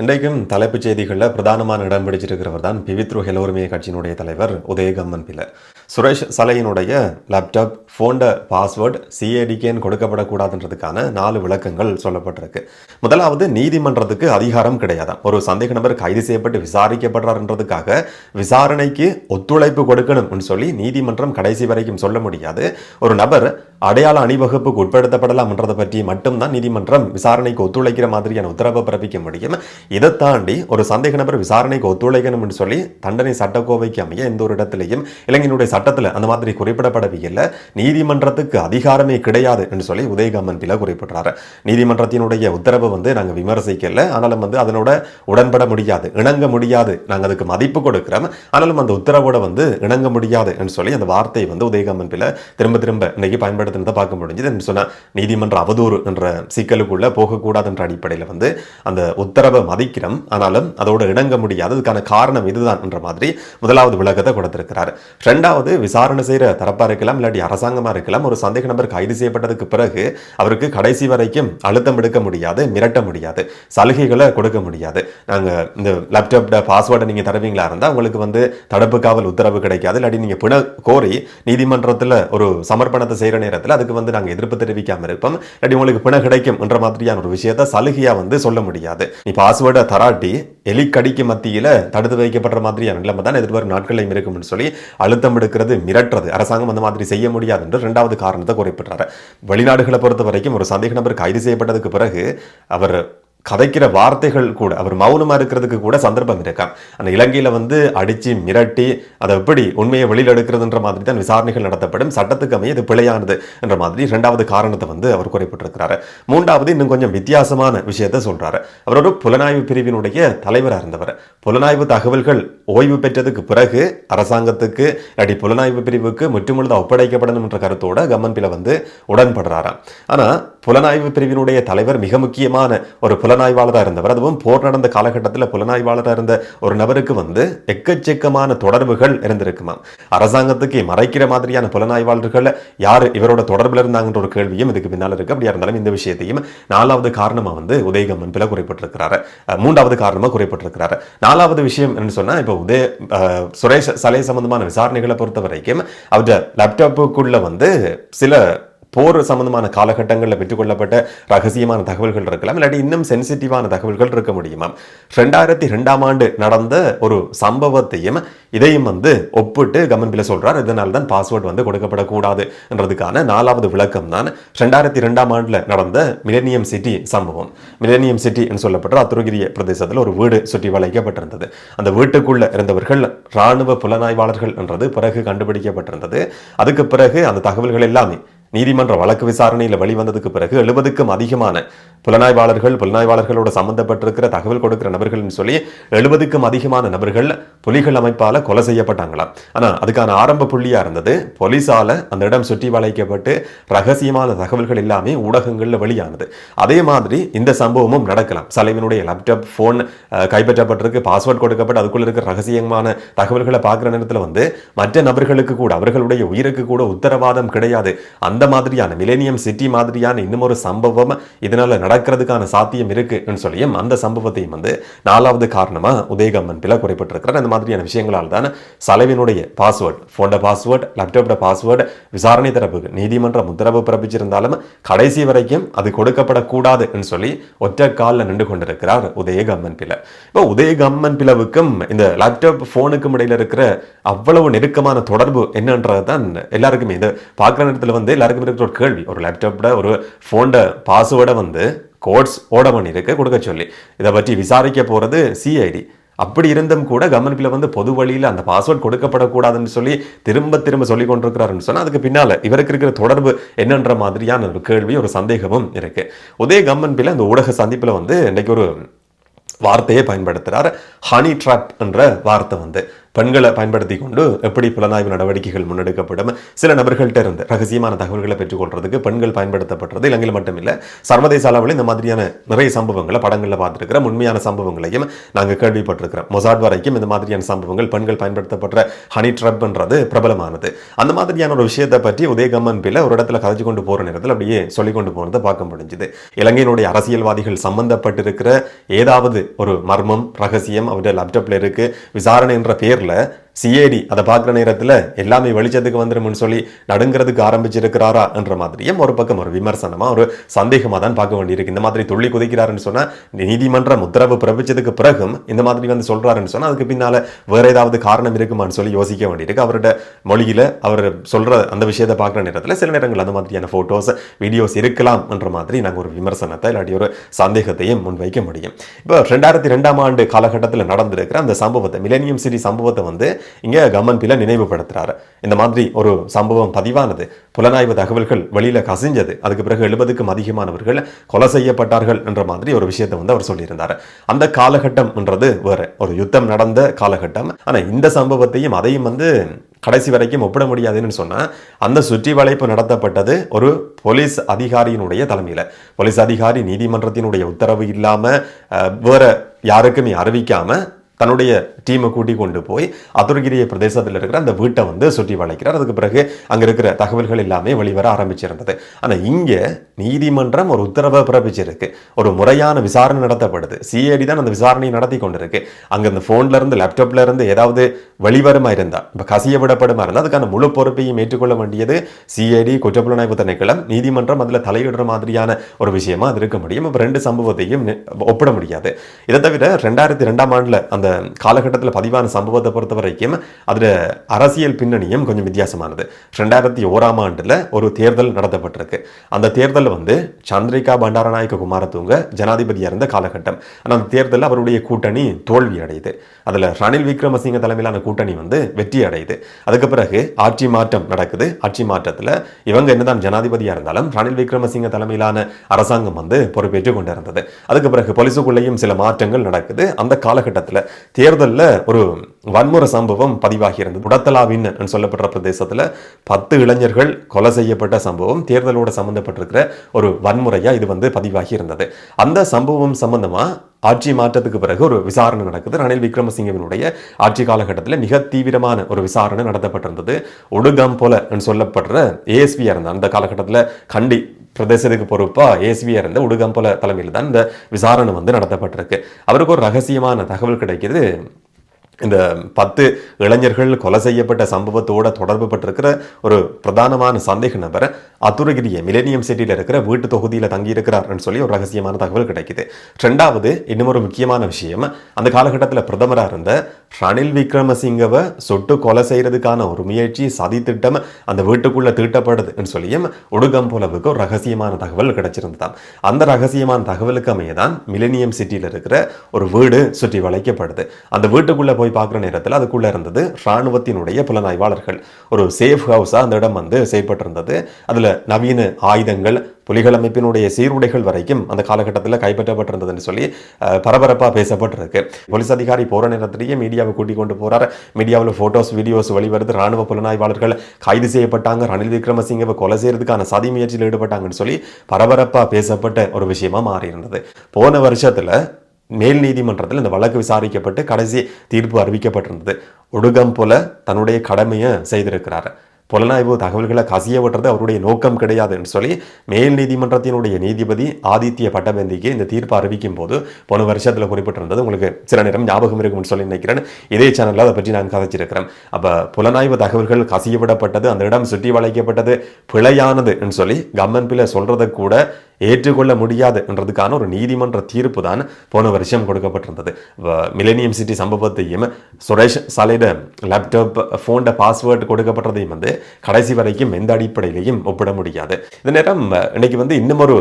இன்றைக்கும் தலைப்புச் செய்திகளில் பிரதானமான இடம் பிடிச்சிருக்கிறவர் தான் பிவித்ரு ஹெலோருமே கட்சியினுடைய தலைவர் உதயகம்மன் பில. சுரேஷ் சலையினுடைய லேப்டாப் ஃபோன்ட பாஸ்வேர்டு சிஏடிகேன்னு கொடுக்கப்படக்கூடாதுன்றதுக்கான 4 விளக்கங்கள் சொல்லப்பட்டிருக்கு. முதலாவது, நீதிமன்றத்துக்கு அதிகாரம் கிடையாதாம். ஒரு சந்தேக நபர் கைது செய்யப்பட்டு விசாரிக்கப்படுறாருன்றதுக்காக விசாரணைக்கு ஒத்துழைப்பு கொடுக்கணும்னு சொல்லி நீதிமன்றம் கடைசி வரைக்கும் சொல்ல முடியாது. ஒரு நபர் அடையாள அணிவகுப்புக்கு உட்படுத்தப்படலாம்ன்றதை பற்றி மட்டும்தான் நீதிமன்றம் விசாரணைக்கு ஒத்துழைக்கிற மாதிரியான உத்தரவை பிறப்பிக்க முடியும். இதை தாண்டி ஒரு சந்தேக நபர் விசாரணைக்கு ஒத்துழைக்கணும்னு சொல்லி தண்டனை சட்டக்கோவைக்கு அமைய எந்த ஒரு இடத்திலையும் இலங்கையினுடைய சட்டத்தில் அந்த மாதிரி குறிப்பிடப்படவில்லை. நீதிமன்றத்துக்கு அதிகாரமே கிடையாது என்று சொல்லி உதயகம்மன் பில குறிப்பிட்டார். நீதிமன்றத்தினுடைய உத்தரவை நாங்கள் விமர்சிக்கல, ஆனாலும் அதனோட உடன்பட முடியாது, இணங்க முடியாது, நாங்கள் அதுக்கு மதிப்பு கொடுக்கிறோம், ஆனாலும் அந்த உத்தரவோட இணங்க முடியாது என்று சொல்லி அந்த வார்த்தை உதயகம்மன் பில திரும்ப திரும்ப இன்னைக்கு பயன்படுத்தினதை பார்க்க முடிஞ்சது. என்று சொன்னால் நீதிமன்ற அவதூறு என்ற சிக்கலுக்குள்ள போகக்கூடாது என்ற அடிப்படையில் அந்த உத்தரவை மதிக்கிறோம், ஆனாலும் அதோட இணங்க முடியாது, அதுக்கான காரணம் இதுதான் என்ற மாதிரி முதலாவது விளக்கத்தை கொடுத்திருக்கிறார். இரண்டாவது, விசாரணை செய்கிற தரப்பா இருக்கலாம், இல்லாட்டி அரசாங்கமா இருக்கலாம், ஒரு சந்தேக நபர் கைது செய்யப்பட்டதுக்கு பிறகு அவருக்கு கடைசி வரைக்கும் அழுத்தம் எடுக்க முடியாது, மிரட்ட முடியாது, சலுகைகளை கொடுக்க முடியாது. நாங்க இந்த லேப்டாப்ட பாஸ்வேர்டை நீங்க தருவீங்களா இருந்தா உங்களுக்கு தடுப்பு காவல் உத்தரவு கிடைக்காது, இல்லாட்டி நீங்க பிணை கோரி நீதிமன்றத்தில் ஒரு சமர்ப்பணத்தை செய்யற நேரத்தில் அதுக்கு நாங்க எதிர்ப்பு தெரிவிக்காம இருப்போம், இல்லாட்டி உங்களுக்கு பிணை கிடைக்கும் என்ற மாதிரியான ஒரு விஷயத்தை சலுகையா சொல்ல முடியாது. நீ பாஸ்வேர்டை தராட்டி எலிக்கடிக்கு மத்தியில தடுத்து வைக்கப்படுற மாதிரியான நிலைமை தான் எதிர்வரும் நாட்களையும் இருக்கும்னு சொல்லி அழுத்தம் எடுக்கிறது, மிரட்டுறது அரசாங்கம் அந்த மாதிரி செய்ய முடியாது என்று இரண்டாவது காரணத்தை குறிப்பிட்டார். வெளிநாடுகளை பொறுத்த வரைக்கும் ஒரு சந்தேக நபர் கைது செய்யப்பட்டதுக்கு பிறகு அவர் கதைக்கிற வார்த்தைகள் கூட, அவர் மௌனமா இருக்கிறதுக்கு கூட சந்தர்ப்பம் இருக்காம். அந்த இலங்கையில அடிச்சு மிரட்டி அதை எப்படி உண்மையை வெளியில் எடுக்கிறதுன்ற மாதிரி தான் விசாரணைகள் நடத்தப்படும், சட்டத்துக்கு அமைய இது பிழையானது என்ற மாதிரி இரண்டாவது காரணத்தை அவர் குறிப்பிட்டிருக்கிறாரு. மூன்றாவது, இன்னும் கொஞ்சம் வித்தியாசமான விஷயத்தை சொல்றாரு. அவர் ஒரு புலனாய்வு பிரிவினுடைய தலைவராக இருந்தவர். புலனாய்வு தகவல்கள் ஓய்வு பெற்றதுக்கு பிறகு அரசாங்கத்துக்கு இல்லாட்டி புலனாய்வு பிரிவுக்கு முற்றுமுழுதாக ஒப்படைக்கப்படணும் என்ற கருத்தோட கம்மன் பில உடன்படுறாராம். ஆனா புலனாய்வு பிரிவினுடைய தலைவர் மிக முக்கியமான ஒரு புலனாய்வாளராக இருந்தவர். அதுவும் போர் நடந்த காலகட்டத்தில் புலனாய்வாளராக இருந்த ஒரு நபருக்கு எக்கச்சக்கமான தொடர்புகள் இருந்திருக்குமாம். அரசாங்கத்துக்கு மறைக்கிற மாதிரியான புலனாய்வாளர்கள் யார் இவரோட தொடர்பில் இருந்தாங்கன்ற ஒரு கேள்வியும் இதுக்கு பின்னால் இருக்கு. அப்படியா இருந்தாலும் இந்த விஷயத்தையும் நாலாவது காரணமா உதயகம்மன் பில குறிப்பிட்டிருக்கிறாரு. மூன்றாவது காரணமா குறிப்பிட்டிருக்கிறாரு. நாலாவது விஷயம் என்ன சொன்னா, இப்போ சுரேஷ் சலை சம்பந்தமான விசாரணைகளை பொறுத்த வரைக்கும் அவருடைய லேப்டாப்புக்குள்ள சில போர் சம்பந்தமான காலகட்டங்களில் பெற்றுக்கொள்ளப்பட்ட ரகசியமான தகவல்கள் இருக்கலாம், இல்லாட்டி இன்னும் சென்சிட்டிவான தகவல்கள் இருக்க முடியுமா. 2002ஆம் ஆண்டு நடந்த ஒரு சம்பவத்தையும் இதையும் ஒப்பிட்டு கம்மன் பில சொல்றார். இதனால தான் பாஸ்வேர்டு கொடுக்கப்படக்கூடாது என்றதுக்கான நாலாவது விளக்கம் தான் 2002ஆம் ஆண்டுல நடந்த மிலேனியம் சிட்டி சம்பவம். மிலேனியம் சிட்டி என்று சொல்லப்பட்ட அத்துருகிரிய பிரதேசத்தில் ஒரு வீடு சுற்றி வளைக்கப்பட்டிருந்தது. அந்த வீட்டுக்குள்ள இருந்தவர்கள் இராணுவ புலனாய்வாளர்கள் என்றது பிறகு கண்டுபிடிக்கப்பட்டிருந்தது. அதுக்கு பிறகு அந்த தகவல்கள் எல்லாமே நீதிமன்ற வழக்கு விசாரணையில் வெளிவந்ததுக்கு பிறகு 70க்கும் அதிகமான புலனாய்வாளர்களோட சம்பந்தப்பட்டிருக்கிற தகவல் கொடுக்கிற நபர்கள் சொல்லி 70க்கும் அதிகமான நபர்கள் புலிகள் அமைப்பால கொலை செய்யப்பட்டாங்களாம். ஆனா அதுக்கான ஆரம்ப புள்ளியா இருந்தது போலீஸால அந்த இடம் சுற்றி வளைக்கப்பட்டு ரகசியமான தகவல்கள் எல்லாமே ஊடகங்கள்ல வெளியானது. அதே மாதிரி இந்த சம்பவமும் நடக்கலாம். சலைவனுடைய லேப்டாப் போன் கைப்பற்றப்பட்டிருக்கு, பாஸ்வேர்ட் கொடுக்கப்பட்டு அதுக்குள்ள இருக்கிற ரகசியமான தகவல்களை பார்க்கிற நேரத்தில் மற்ற நபர்களுக்கு கூட அவர்களுடைய உயிருக்கு கூட உத்தரவாதம் கிடையாது. அந்த மாதிரியான மிலேனியம் சிட்டி மாதிரியான இன்னும் ஒரு சம்பவம் இதனால நடக்கிறதுக்கான சாத்தியம் இருக்குன்னு சொல்லியும் அந்த சம்பவத்தையும் நாலாவது காரணமா உதயகம்மன் பில குறிப்பிட்டிருக்கிறார். அந்த மாதிரியான விஷயங்களால் தான் சலைவினுடைய பாஸ்வேர்டு, போன்ட பாஸ்வேர்டு, லேப்டாப்ட பாஸ்வேர்டு விசாரணை தரப்புக்கு நீதிமன்றம் உத்தரவு பிறப்பிச்சிருந்தாலும் கடைசி வரைக்கும் அது கொடுக்கப்படக்கூடாதுன்னு சொல்லி ஒற்றை காலில் நின்று கொண்டிருக்கிறார் உதயகம்மன் பில. இப்போ உதயகம்மன் பிளவுக்கும் இந்த லேப்டாப் போனுக்கும் இடையில இருக்கிற அவ்வளவு நெருக்கமான தொடர்பு என்னன்றதுதான் எல்லாருக்குமே இந்த பார்க்குற நேரத்தில் எல்லாருக்கும் இருக்கிற ஒரு கேள்வி. ஒரு லேப்டாப்ல ஒரு போன்ட பாஸ்வேர்டை கோட்ஸ் ஓட பண்ணிருக்கு கொடுக்க சொல்லி இதை பற்றி விசாரிக்க போறது சிஐடி. அப்படி இருந்தும் கூட கம்மன் பில பொது வழியில் அந்த பாஸ்வேர்ட் கொடுக்கப்படக்கூடாதுன்னு சொல்லி திரும்ப திரும்ப சொல்லி கொண்டிருக்கிறாருன்னு சொன்னா அதுக்கு பின்னால இவருக்கு இருக்கிற தொடர்பு என்னன்ற மாதிரியான ஒரு கேள்வி, ஒரு சந்தேகமும் இருக்கு. உதயகம்மன் பில இந்த ஊடக சந்திப்புல இன்னைக்கு ஒரு வார்த்தையை பயன்படுத்துறார். ஹனி ட்ராப் என்ற வார்த்தை பெண்களை பயன்படுத்தி கொண்டு எப்படி புலனாய்வு நடவடிக்கைகள் முன்னெடுக்கப்படும், சில நபர்கள்ட்ட இருந்து ரகசியமான தகவல்களை பெற்றுக்கொள்றதுக்கு பெண்கள் பயன்படுத்தப்படுறது இலங்கையில் மட்டுமில்லை, சர்வதேச அளவில் இந்த மாதிரியான நிறைய சம்பவங்களை படங்களில் பார்த்துருக்கிறோம். உண்மையான சம்பவங்களையும் நாங்கள் கேள்விப்பட்டிருக்கிறோம். மொசாட் வரைக்கும் இந்த மாதிரியான சம்பவங்கள் பெண்கள் பயன்படுத்தப்படுற ஹனி ட்ரப்ன்றது பிரபலமானது. அந்த மாதிரியான ஒரு விஷயத்தை பற்றி உதயகம்மன் பிள்ளை ஒரு இடத்துல கதைச்சு கொண்டு போற நேரத்தில் அப்படியே சொல்லிக் கொண்டு போனதை பார்க்க முடிஞ்சுது. இலங்கையினுடைய அரசியல்வாதிகள் சம்பந்தப்பட்டிருக்கிற ஏதாவது ஒரு மர்மம் ரகசியம் அவருடைய லேப்டாப்ல இருக்கு, விசாரணை என்ற பேர்ல சிஏடி அதை பார்க்குற நேரத்தில் எல்லாமே வெளிச்சத்துக்கு வந்துடும் சொல்லி நடுங்கிறதுக்கு ஆரம்பிச்சிருக்கிறாரா என்ற மாதிரியும் ஒரு பக்கம் ஒரு விமர்சனமா ஒரு சந்தேகமாக தான் பார்க்க வேண்டியிருக்கு. இந்த மாதிரி துள்ளி குதிக்கிறாருன்னு சொன்னா நீதிமன்றம் உத்தரவு பிறப்பிச்சதுக்கு பிறகும் இந்த மாதிரி வந்து சொல்றாருன்னு சொன்னா அதுக்கு பின்னால வேற ஏதாவது காரணம் இருக்குமான்னு சொல்லி யோசிக்க வேண்டியிருக்கு. அவரோட மொழியில அவர் சொல்ற அந்த விஷயத்தை பார்க்குற நேரத்தில் சில நேரங்கள் அந்த மாதிரியான போட்டோஸ் வீடியோஸ் இருக்கலாம் என்ற மாதிரி நாங்கள் ஒரு விமர்சனத்தை இல்லாட்டி ஒரு சந்தேகத்தையும் முன்வைக்க முடியும். இப்போ 2002ஆம் ஆண்டு காலகட்டத்தில் நடந்திருக்கிற அந்த சம்பவத்தை, மிலேனியம் சிட்டி சம்பவத்தை வந்து இங்க கம்மன் பிள்ளை நினைவுபடுத்துறாரு. இந்த மாதிரி ஒரு சம்பவம் பதிவானது, புலனாய்வு தகவல்கள் வெளியில கசிஞ்சது, அதுக்கு பிறகு 70க்கும் அதிகமானவர்கள் கொலை செய்யப்பட்டார்கள் என்ற மாதிரி ஒரு விஷயத்தை வந்து அவர் சொல்லியிருந்தார். அந்த காலகட்டம் என்றது வேற ஒரு யுத்தம் நடந்த காலகட்டம். ஆனா இந்த சம்பவத்தையும் அதையும் வந்து கடைசி வரைக்கும் ஒப்பிட முடியாதுன்னு சொன்னா, அந்த சுற்றி வளைப்பு நடத்தப்பட்டது ஒரு போலீஸ் அதிகாரியினுடைய தலைமையில. போலீஸ் அதிகாரி நீதிமன்றத்தினுடைய உத்தரவு இல்லாம வேற யாருக்குமே அறிவிக்காம தன்னுடைய டீமை கூட்டி கொண்டு போய் அதுர்கிரிய பிரதேசத்தில் இருக்கிற அந்த வீட்டை வந்து சுற்றி வளைக்கிறார். அதுக்கு பிறகு அங்க இருக்கிற தகவல்கள் எல்லாமே வெளிவர ஆரம்பிச்சிருந்தது. ஆனா இங்க நீதிமன்றம் ஒரு உத்தரவை பிறப்பிச்சிருக்கு, ஒரு முறையான விசாரணை நடத்தப்படுது. சிஐடி தான் அந்த விசாரணையை நடத்தி கொண்டிருக்கு. அங்க அந்த போன்ல இருந்து லேப்டாப்ல இருந்து ஏதாவது வெளிவரமா இருந்தா, இப்ப கசிய விடப்படுமா இருந்தா அதுக்கான முழு பொறுப்பையும் ஏற்றுக்கொள்ள வேண்டியது சிஐடி, குற்றப்புலனாய்வு திணைக்களம். நீதிமன்றம் அதுல தலையிடுற மாதிரியான ஒரு விஷயமா அது இருக்க முடியும். இப்ப ரெண்டு சம்பவத்தையும் ஒப்பிட முடியாது. இதை தவிர 2002ஆம் ஆண்டுல அந்த காலகட்டத்தில் பதிவான சம்பவத்தை பொறுத்த வரைக்கும் அதுல அரசியல் பின்னணியும் கொஞ்சம் வித்தியாசமானது. 2001ஆம் ஆண்டுல ஒரு தேர்தல் நடத்தப்பட்டிருக்கு. அந்த தேர்தல் வந்து சந்திரிகா பண்டாரநாயக்க குமாரதுங்க ஜனாதிபதியா இருந்த காலகட்டம். ஆனால் அந்த தேர்தலில் அவருடைய கூட்டணி தோல்வி அடையுது. அதுல ரணில் விக்ரமசிங்க தலைமையிலான கூட்டணி வந்து வெற்றி அடையுது. அதுக்கு பிறகு ஆட்சி மாற்றம் நடக்குது. ஆட்சி மாற்றத்துல இவங்க என்னதான் ஜனாதிபதியா இருந்தாலும் ரணில் விக்ரமசிங்க தலைமையிலான அரசாங்கம் வந்து பொறுப்பேற்றுக் கொண்டிருந்தது. அதுக்கு பிறகு போலீஸுக்குள்ளேயும் சில மாற்றங்கள் நடக்குது. அந்த காலகட்டத்தில் தேர்தலில் ஒரு வன்முறை சம்பவம் பதிவாகி இருந்தது. உடத்தலாவின் சொல்லப்படுற பிரதேசத்தில் 10 இளைஞர்கள் கொலை செய்யப்பட்ட சம்பவம் தேர்தலோடு சம்பந்தப்பட்டிருக்கிற ஒரு வன்முறையா இது வந்து பதிவாகி இருந்தது. அந்த சம்பவம் சம்பந்தமா ஆட்சி மாற்றத்துக்கு பிறகு ஒரு விசாரணை நடக்குது. ரணில் விக்ரமசிங்கவினுடைய ஆட்சி காலகட்டத்தில் மிக தீவிரமான ஒரு விசாரணை நடத்தப்பட்டிருந்தது. ஒடுகம் போல சொல்லப்படுற ஏஎஸ்பியா இருந்த அந்த காலகட்டத்தில் கண்டி பிரதேசத்துக்கு பொறுப்பா ஏஎஸ்பியா இருந்த உடுகம்போல தலைமையில் தான் இந்த விசாரணை வந்து நடத்தப்பட்டிருக்கு. அவருக்கு ஒரு ரகசியமான தகவல் கிடைக்குது. இந்த 10 இளைஞர்கள் கொலை செய்யப்பட்ட சம்பவத்தோட தொடர்பு பட்டிருக்கிற ஒரு பிரதானமான சந்தேக நபர் அதுரகிரிய மிலேனியம் சிட்டியில் இருக்கிற வீட்டு தொகுதியில் தங்கியிருக்கிறார்னு சொல்லி ஒரு ரகசியமான தகவல் கிடைக்குது. ரெண்டாவது இன்னும் ஒரு முக்கியமான விஷயம், அந்த காலகட்டத்தில் பிரதமராக இருந்த ரணில் விக்ரமசிங்கவை சுட்டு கொலை செய்யறதுக்கான ஒரு முயற்சி சதி திட்டம் அந்த வீட்டுக்குள்ள தீட்டப்படுதுன்னு சொல்லியும் உடுகம்போலவுக்கு ஒரு ரகசியமான தகவல் கிடைச்சிருந்ததாம். அந்த ரகசியமான தகவலுக்கு அமையதான் மிலேனியம் சிட்டியில் இருக்கிற ஒரு வீடு சுற்றி வளைக்கப்படுது. அந்த வீட்டுக்குள்ள போய் பார்க்குற நேரத்தில் அதுக்குள்ள இருந்தது இராணுவத்தினுடைய புலனாய்வாளர்கள். ஒரு சேஃப் ஹவுஸா அந்த இடம் வந்து செயல்பட்டிருந்தது. அதுல நவீன ஆயுதங்கள், புலிகள் அமைப்பினுடைய சீருடைகள் வரைக்கும் அந்த காலகட்டத்தில் கைப்பற்றப்பட்டிருந்ததுன்னு சொல்லி பரபரப்பாக பேசப்பட்டிருக்கு. போலீஸ் அதிகாரி போற நேரத்திலேயே மீடியாவை கூட்டிக் கொண்டு போறார். மீடியாவில் போட்டோஸ் வீடியோஸ் வெளிவருது. ராணுவ புலனாய்வாளர்கள் கைது செய்யப்பட்டாங்க, ரணில் விக்ரமசிங்கவை கொலை செய்யறதுக்கான சதி முயற்சியில் ஈடுபட்டாங்கன்னு சொல்லி பரபரப்பாக பேசப்பட்ட ஒரு விஷயமா மாறி இருந்தது. போன வருஷத்துல மேல் நீதிமன்றத்தில் இந்த வழக்கு விசாரிக்கப்பட்டு கடைசி தீர்ப்பு அறிவிக்கப்பட்டிருந்தது. ஒடுகம்போல தன்னுடைய கடமையை செய்திருக்கிறார். புலனாய்வு தகவல்களை கசிய விட்டுறது அவருடைய நோக்கம் கிடையாதுன்னு சொல்லி மேல் நீதிமன்றத்தினுடைய நீதிபதி ஆதித்ய பட்டபந்திக்கு இந்த தீர்ப்பு அறிவிக்கும் போது போன வருஷத்தில் குறிப்பிட்டிருந்தது. உங்களுக்கு சில நேரம் ஞாபகம் இருக்கும்னு சொல்லி நினைக்கிறேன். இதே சேனலில் அதை பற்றி நான் கதைச்சிருக்கிறேன். அப்போ புலனாய்வு தகவல்கள் கசிய விடப்பட்டது, அந்த இடம் சுற்றி வளைக்கப்பட்டது பிழையானதுன்னு சொல்லி கம்மன் பிள்ளை சொல்றதை கூட ஏற்றுக்கொள்ள முடியாது என்றதுக்கான ஒரு நீதிமன்ற தீர்ப்பு தான் போன வருஷம் கொடுக்கப்பட்டிருந்தது. மிலேனியம் சிட்டி சம்பவத்தையும் சுரேஷ் சாலையோட லேப்டாப் போன் பாஸ்வேர்டு கொடுக்கப்பட்டதையும் வந்து கடைசி வரைக்கும் எந்த அடிப்படையிலையும் ஒப்பிட முடியாது. இந்த நேரம் இன்னைக்கு வந்து இன்னும் ஒரு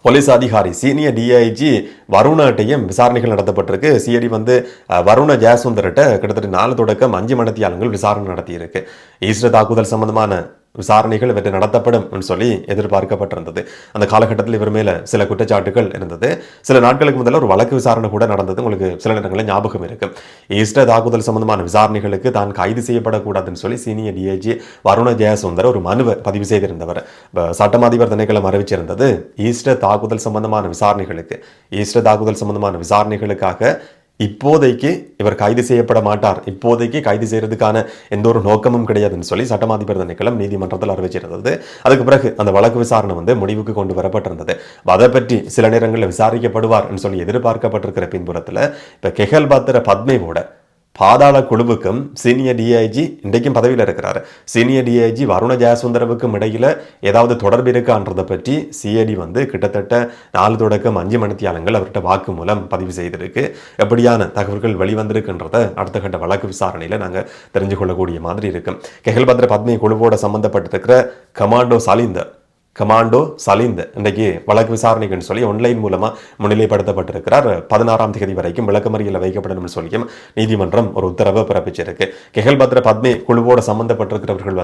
போலீஸ் அதிகாரி சீனியர் டிஐஜி வருணாட்டையும் விசாரணைகள் நடத்தப்பட்டிருக்கு. சிஐடி வந்து வருண ஜெயசுந்தர்கிட்ட கிட்டத்தட்ட 4 தொடக்கம் 5 மணித்தியாலங்கள் விசாரணை நடத்தியிருக்கு. ஈஸ்டர் தாக்குதல் சம்பந்தமான விசாரணைகள் இவற்றை நடத்தப்படும் சொல்லி எதிர்பார்க்கப்பட்டிருந்தது. அந்த காலகட்டத்தில் இவர் மேல சில குற்றச்சாட்டுகள் இருந்தது. சில நாட்களுக்கு முதல்ல ஒரு வழக்கு விசாரணை கூட நடந்தது. உங்களுக்கு சில நேரங்களில் ஞாபகம் இருக்கு. ஈஸ்டர் தாக்குதல் சம்பந்தமான விசாரணைகளுக்கு தான் கைது செய்யப்படக்கூடாதுன்னு சொல்லி சீனியர் டிஐஜி வருண ஜெயசுந்தர் ஒரு மனுவை பதிவு செய்திருந்தவர். சட்டம் அதிபர் திணைக்களம் அறிவிச்சிருந்தது, ஈஸ்டர் தாக்குதல் சம்பந்தமான விசாரணைகளுக்காக இப்போதைக்கு இவர் கைது செய்யப்பட மாட்டார், இப்போதைக்கு கைது செய்யறதுக்கான எந்த ஒரு நோக்கமும் கிடையாதுன்னு சொல்லி சட்டமாதிபர் திணைக்களம் நீதிமன்றத்தில் அறிவிச்சிருந்தது. அதுக்கு பிறகு அந்த வழக்கு விசாரணை முடிவுக்கு கொண்டு வரப்பட்டிருந்தது. அதை பற்றி சில நேரங்களில் விசாரிக்கப்படுவார் சொல்லி எதிர்பார்க்கப்பட்டிருக்கிற பின்புலத்தில் இப்ப கெஹல் பத்ர பத்மேவோட பாதாள குழுவுக்கும் சீனியர் டிஐஜி இன்றைக்கும் பதவியில் இருக்கிறார் சீனியர் டிஐஜி வருண ஜெயசுந்தரவுக்கும் இடையில ஏதாவது தொடர்பு இருக்கான்றதை பற்றி சிஐடி கிட்டத்தட்ட 4 தொடக்கம் 5 மணித்தியாலங்கள் அவர்கிட்ட வாக்குமூலம் பதிவு செய்திருக்கு. எப்படியான தகவல்கள் வெளிவந்திருக்குன்றத அடுத்த கட்ட வழக்கு விசாரணையில நாங்கள் தெரிஞ்சு கொள்ளக்கூடிய மாதிரி இருக்கு. கெஹல்பத்ர பத்மி குழுவோட சம்பந்தப்பட்டிருக்கிற கமாண்டோ சலிந்த் இன்றைக்கு வழக்கு விசாரணைக்குன்னு சொல்லி ஆன்லைன் மூலமா முன்னிலைப்படுத்தப்பட்டிருக்கிறார். 16ஆம் தேதி வரைக்கும் விளக்கமறியலில் வைக்கப்படணும்னு சொல்லியும் நீதிமன்றம் ஒரு உத்தரவை பிறப்பிச்சிருக்கு. கெஹல்பத்ர பத்மி குழுவோட சம்பந்தப்பட்டிருக்கிறவர்கள்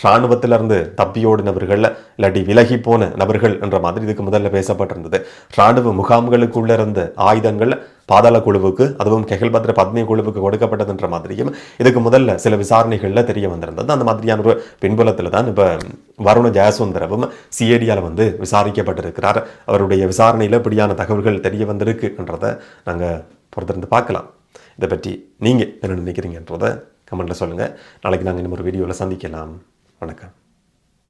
இராணுவத்திலிருந்து தப்பியோடினவர்கள் இல்லாட்டி விலகி போன நபர்கள் என்ற மாதிரி இதுக்கு முதல்ல பேசப்பட்டிருந்தது. இராணுவ முகாம்களுக்குள்ள இருந்த ஆயுதங்கள் பாதாள குழுவுக்கு, அதுவும் கெஹல்பத்ர பத்மி குழுவுக்கு கொடுக்கப்பட்டதுன்ற மாதிரியும் இதுக்கு முதல்ல சில விசாரணைகள்ல தெரிய வந்திருந்தது. அந்த மாதிரியான ஒரு பின்புலத்தில் தான் இப்ப வருண ஜெயசுந்தரவும் சிஐடியால விசாரிக்கப்பட்டிருக்கிறார். அவருடைய விசாரணையில இப்படியான தகவல்கள் தெரிய வந்திருக்குன்றதை நாங்க பொறுத்திருந்து பார்க்கலாம். இதை பற்றி நீங்க என்ன நினைக்கிறீங்கன்றதை கமெண்ட்ல சொல்லுங்க. நாளைக்கு நாங்கள் இன்னும் ஒரு வீடியோவில் சந்திக்கலாம். வணக்கம்.